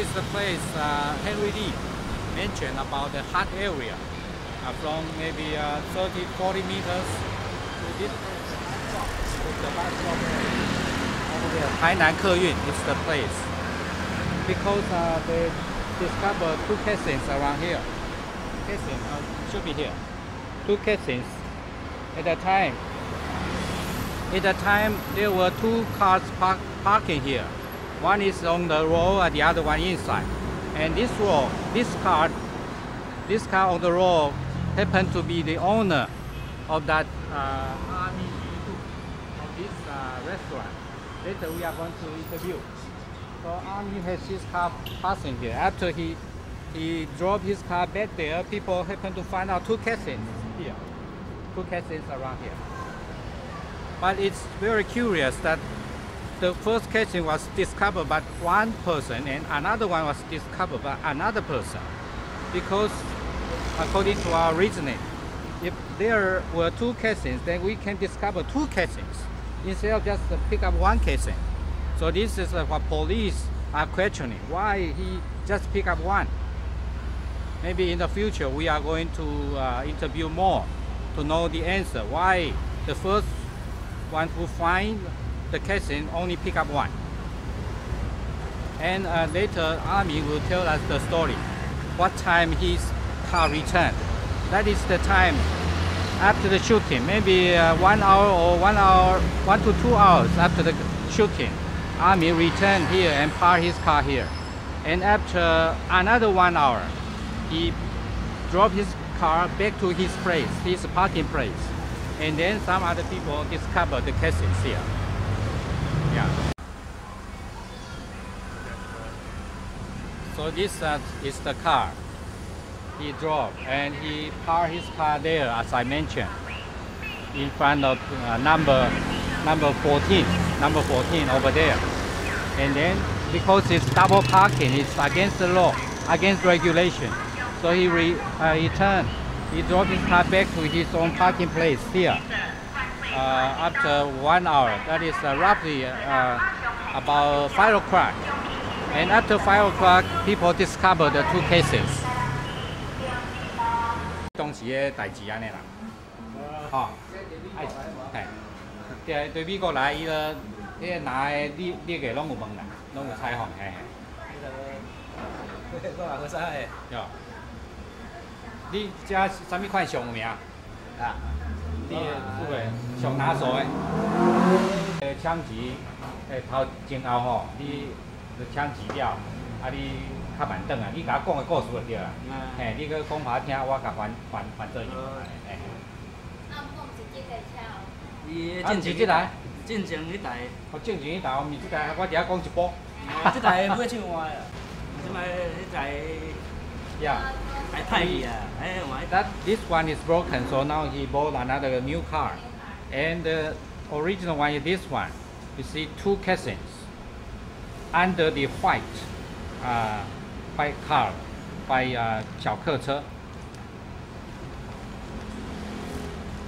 is the place Henry Lee mentioned about the hot area from maybe 30-40 meters to this place. The bus stop over there. Hainan Keyun is the place because they discovered 2 casings around here. Casing should be here. 2 casings. At the time, there were 2 cars parking here. One is on the road and the other one inside. And this car on the road happened to be the owner of that Amin鱼肚of this restaurant. Later we are going to interview. So Amin has his car passing here. After he drove his car back there, people happened to find out 2 casings here. 2 casings around here. But it's very curious that the first casing was discovered by one person and another one was discovered by another person. Because according to our reasoning, if there were 2 casings, then we can discover 2 casings instead of just pick up 1 casing. So this is what police are questioning. Why he just pick up 1? Maybe in the future we are going to interview more to know the answer. Why the first one who find the casing only pick up 1. And later Amin will tell us the story. What time his car returned. That is the time after the shooting, maybe 1 hour or 1 to 2 hours after the shooting. Amin returned here and parked his car here. And after another 1 hour, he drove his car back to his place, his parking place. And then some other people discovered the casings here. Yeah. So this is the car he drove, and he parked his car there, as I mentioned, in front of number 14 over there. And then because it's double parking, it's against the law, against regulation. So he returned. He drove his car back to his own parking place here after 1 hour. That is roughly about 5 o'clock. And after 5 o'clock, people discovered the 2 cases. 当时的代志安尼啦，吼，对美国来，伊个拿的你个拢有问啦，拢有采访，嘿。我知的。哟。 你这什么款上有名？啊，你上拿手的，枪击，头前后吼，你枪击了，啊你较慢转啊，你甲我讲个故事就对啦。嘿，你搁讲互我听，我甲还做伊。嘿。啊，毋讲是这台车哦。伊正前迄台。正前迄台。哦，正前迄台，毋是这台，我伫遐讲一部。这台买唱换的，即摆迄台。Yeah. That this one is broken, so now he bought another new car, and the original one is this one. You see 2 casings under the white car by 小客车.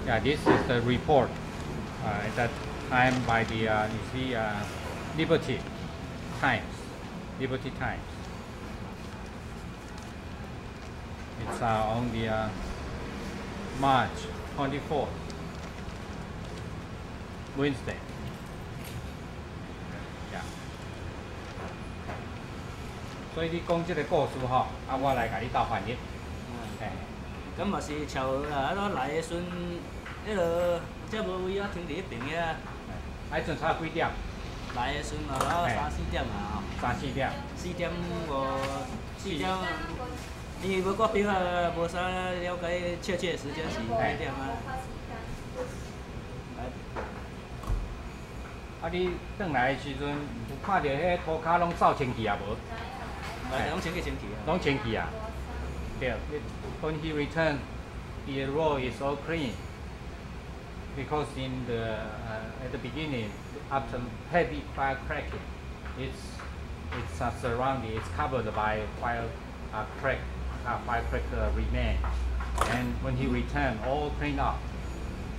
Yeah, this is the report at that time by the you see Liberty Times. It's on the March 24th, Wednesday. Yeah. 所以你讲这个故事吼，我来甲你斗翻译。咁嘛是潮啊！迄来的时阵，迄落即无位啊，停伫迄边个。迄阵差几点？来的时阵嘛，3-4点啊3-4点。4点5、4点。 伊无挂表啊，无啥了解确切时间是几点啊？啊，你转来的时阵有看到迄涂骹拢扫清气啊无？拢清气啊。拢清气啊。对， when he returned, the road is all clean because in the at the beginning, after heavy fire cracking, it's surrounded, it's covered by fire firecracker remains. And when he returned, all cleaned up.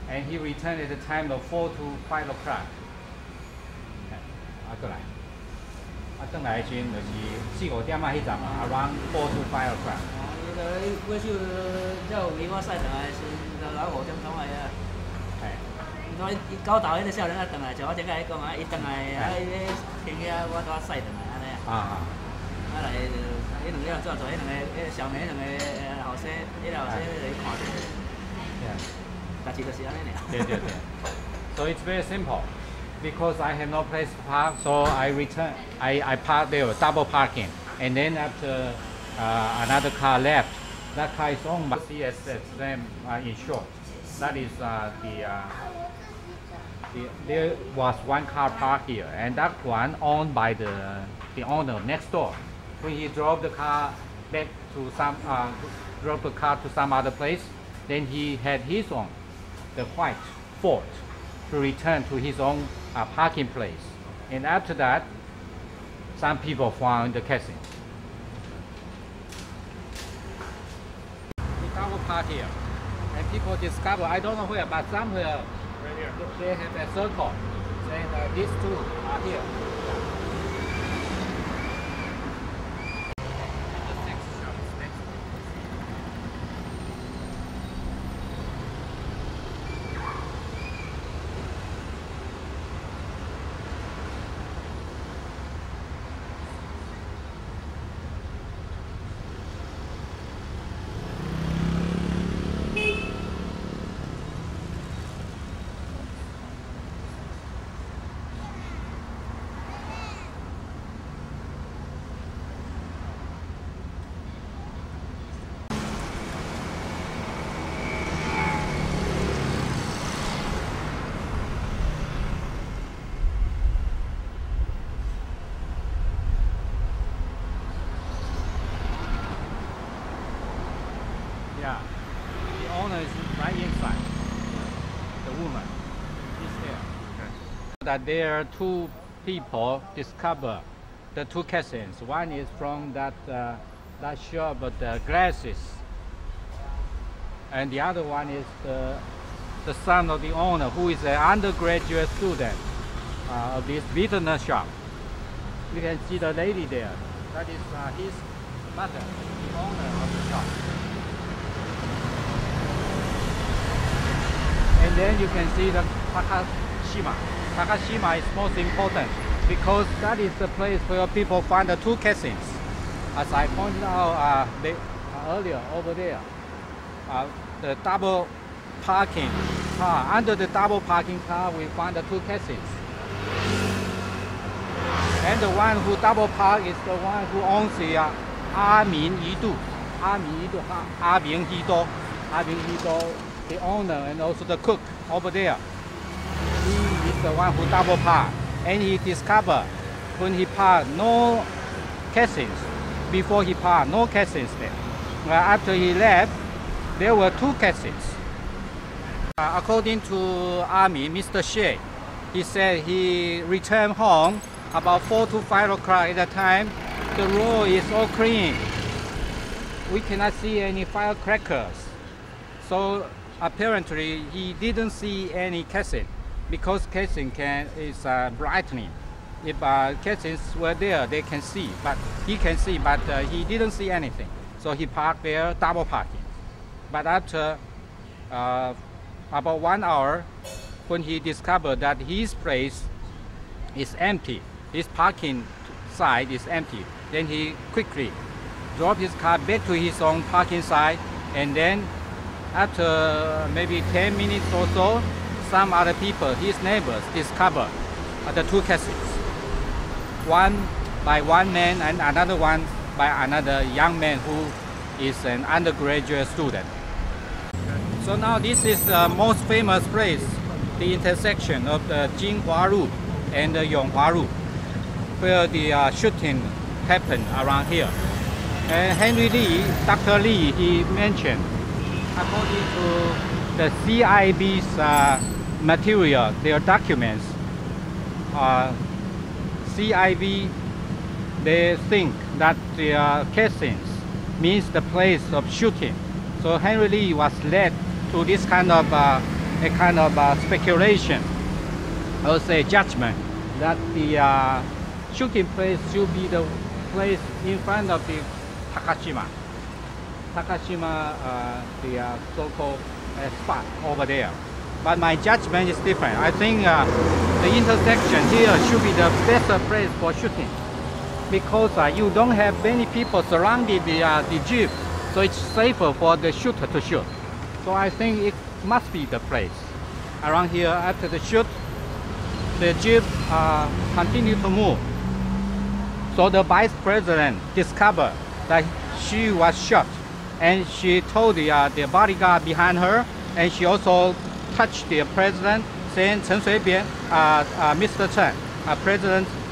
And he returned at the time of 4 to 5 o'clock. 过来，转来的时阵就是4、5点迄阵嘛 ，around 4 to 5 o'clock。伊尾手才有离我驶转来的时阵，就5点钟啊。嘿。伊讲伊狗头迄个少年仔转来，像我顶下讲啊，伊转来啊，伊咧停遐，我拄驶转来安尼啊。啊来，迄两个做，迄两个小妹两个后生，迄个后生来看者。代志就是安尼尔。对。So it's very simple. Because I have no place to park, so I return. I park there, double parking, and then after another car left, that car is owned by CSS. Them in short, that is there was one car parked here, and that one owned by the owner next door. When he drove the car back to drove the car to some other place, then he had his own, the white Ford, to return to his own parking place. And after that, some people found the casing. We double park here, and people discover, I don't know where, but somewhere right here, they have a circle saying that these two are here. Yeah, the owner is right inside. The woman is there. Okay. That there are two people discover the two casings. One is from that shop of the glasses, and the other one is the son of the owner, who is an undergraduate student of this vintner shop. You can see the lady there. That is his mother, the owner of the shop. And then you can see the Takashima. Takashima is most important because that is the place where people find the two casings. As I pointed out earlier over there, the double parking car. Under the double parking car, we find the two casings. And the one who double park is the one who owns the阿明鱼肚, the owner and also the cook over there. He is the one who double park, and he discovered when he parked no casings. Before he parked, no casings there. After he left, there were two casings. According to Army, Mr. Shea, he said he returned home about 4 to 5 o'clock at the time. The road is all clean. We cannot see any firecrackers. So apparently he didn't see any casing because casing is brightening. If casings were there, they can see, but he can see, but he didn't see anything. So he parked there, double parking. But after about 1 hour, when he discovered that his place is empty, his parking side is empty, then he quickly drove his car back to his own parking side, and then after maybe 10 minutes or so, some other people, his neighbors, discovered the two casings. One by one man and another one by another young man who is an undergraduate student. So now this is the most famous place, the intersection of the Jinhua Route and the Yonghua Route, where the shooting happened around here. And Henry Lee, Dr. Lee, he mentioned, according to the CIV's material, their documents, CIV, they think that the casings means the place of shooting. So Henry Lee was led to this kind of speculation, or say judgment, that the shooting place should be the place in front of the Takashima. Takashima, the so-called spot over there. But my judgment is different. I think the intersection here should be the best place for shooting, because you don't have many people surrounding the jeep, so it's safer for the shooter to shoot. So I think it must be the place. Around here, after the shoot, the jeep continue to move. So the vice president discovered that she was shot, and she told the bodyguard behind her, and she also touched the president, saying, "Chen Shui-bian, Mr. Chen,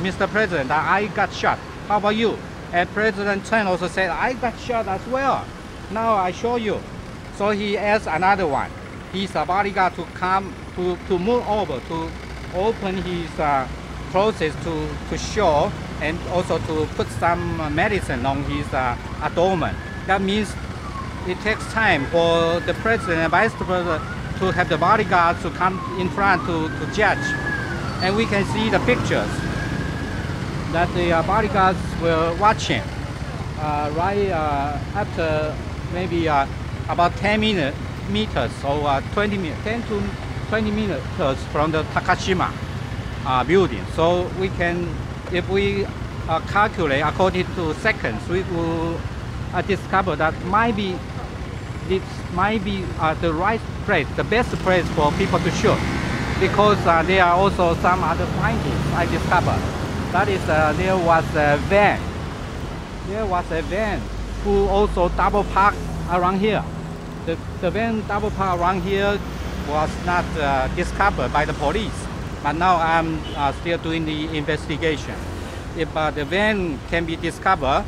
Mr. President, I got shot. How about you?" And President Chen also said, "I got shot as well. Now I show you." So he asked another one, his bodyguard, to come to move over to open his clothes to show, and also to put some medicine on his abdomen. That means it takes time for the president and vice president to have the bodyguards to come in front to judge. And we can see the pictures that the bodyguards were watching right after maybe about 10 meters or 10 to 20 meters from the Takashima building. So we can, if we calculate according to seconds, we will discover that this might be the right place, the best place for people to shoot, because there are also some other findings I discovered. That is, there was a van. There was a van who also double parked around here. The van double parked around here was not discovered by the police, but now I'm still doing the investigation. If the van can be discovered,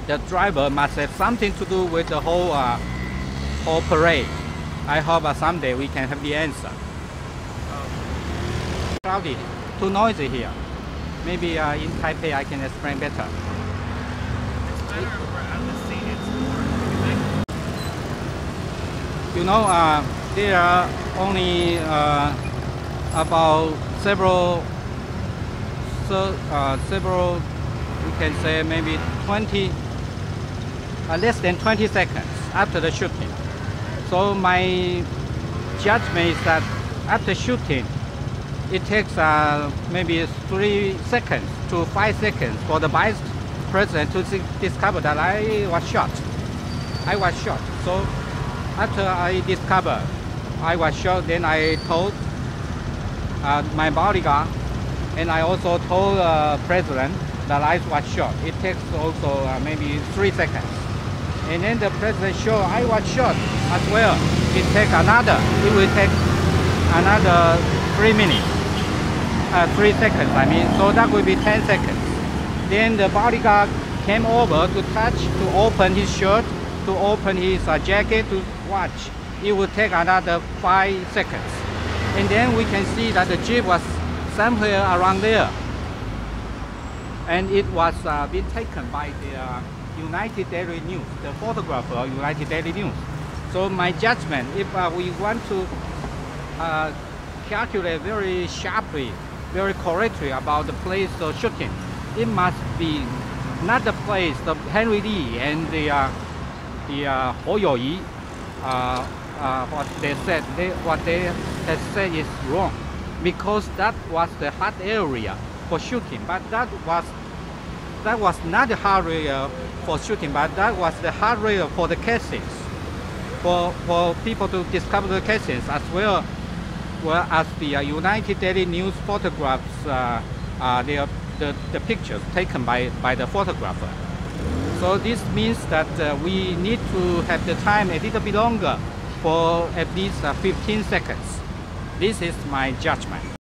the driver must have something to do with the whole parade. I hope someday we can have the answer. Crowded, too noisy here. Maybe in Taipei I can explain better. It's better if we're out of the scene. It's more. You know, there are only about several, we can say maybe 20, less than 20 seconds after the shooting. So my judgment is that after shooting, it takes maybe 3 seconds to 5 seconds for the vice president to discover that I was shot. I was shot. So after I discovered I was shot, then I told my bodyguard, and I also told president that I was shot. It takes also maybe 3 seconds. And then the president showed I was shot as well. It will take another 3 minutes. 3 seconds, I mean, so that will be 10 seconds. Then the bodyguard came over to touch, to open his shirt, to open his jacket, to watch. It will take another 5 seconds. And then we can see that the jeep was somewhere around there. And it was being taken by the United Daily News, the photographer of United Daily News. So my judgment, if we want to calculate very sharply, very correctly about the place of shooting, it must be not the place of Henry Lee and the Ho Youyi. What they had said is wrong, because that was the hot area for shooting. But that was not the hot area for shooting, but that was the hot area for the cases, for people to discover the cases, as well as the United Daily News photographs, the pictures taken by the photographer. So this means that we need to have the time a little bit longer, for at least 15 seconds. This is my judgment.